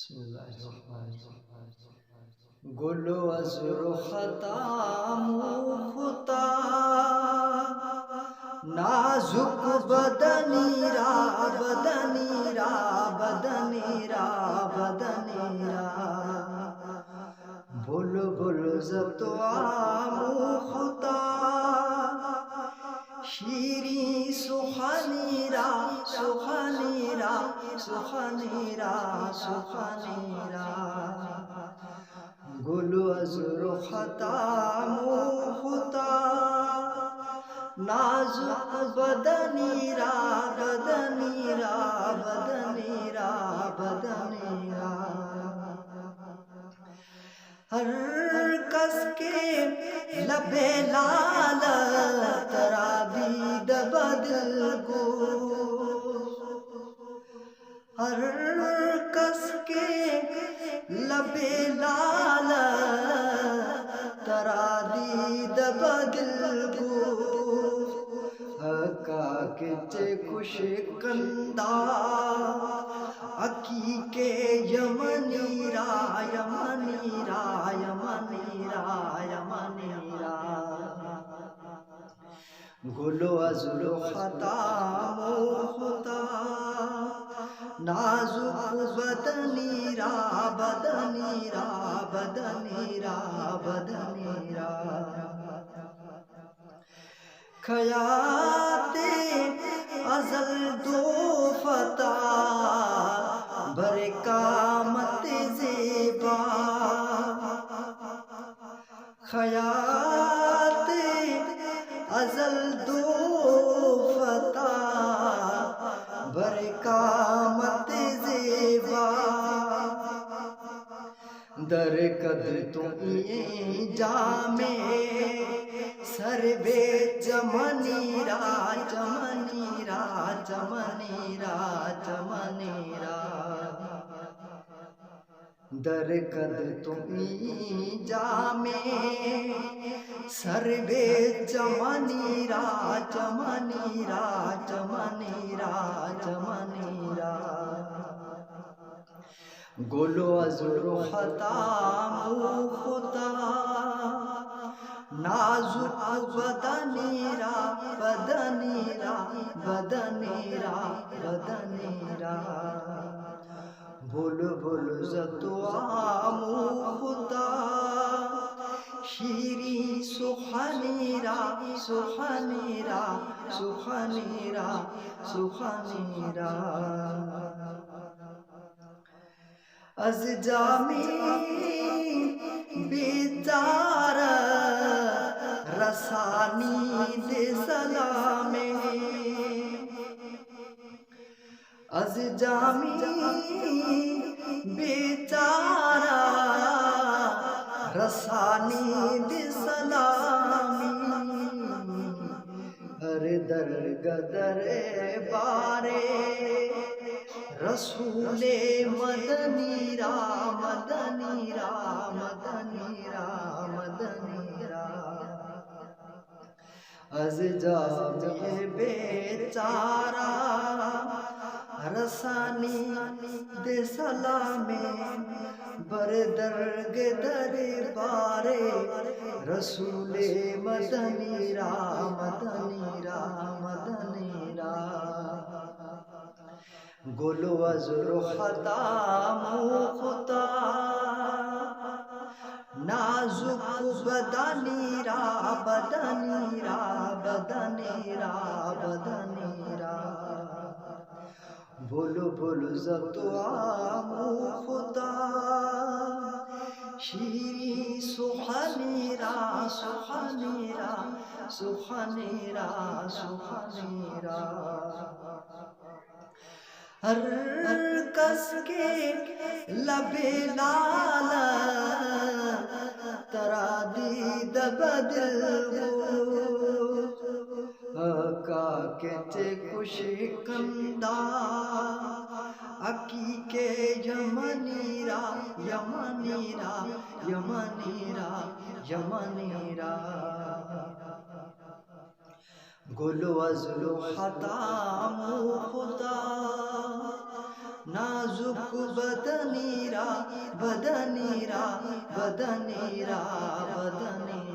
بسم اللہ الرحمن الرحیم گل از رختا موختا نازک بدنی را بدنی را بدنی را بدنی را بلبل زتوا موختا شیرین سخنی را سخنی را سخنی را سخنی را گل از رختا موختا نازک بدنی را بدنی را بدنی را بدنی را ہر کس کے لب لال ترابید بدل گو ہر کس کے لب لال ترابید بدل گو حقا کچے کش کندہ اکی کے یمنی را یمنی را یمنی را یمنی را گلو از رختا موختا نازک بدنی را بدنی را بدنی را بدنی را خیات ازل دو فتح برکامت زیبا خیات ازل دو فتح برکامت زیبا در قدر تمہیں جامع سر بے چمنی را چمنی را چمنی را چمنی را در قدر تمہیں جامع سر بے چمنی را چمنی را چمنی را چمنی را گلو از رختا موختا نازک بدنی را بدنی را بدنی را بدنی را بلبل زتوا موختا شیرین سخنی را سخنی را سخنی را سخنی را از جامی بیچار رسانی دے سلام از جامی بیچار رسانی دے سلامی ہر در گدر بارے رسول مدنی را مدنی را مدنی را مدنی را از جامی بیچارہ رسانی دے سلام بر درگ در بارے رسول مدنی را مدنی را مدنی را گلو از رختا موختا نازک بدنی را بدنی را بدنی را بدنی را بلبل زتوا موختا شیرین سخنی را سخنی را سخنی را سخنی را ہر کس کے لب لال ترادید بدل گو حقا کچے کش کندہ اکی کے یمنی را یمنی را یمنی را یمنی را گلو از رختا موختا نازک نازک بدنی را بدنی را بدنی را بدنی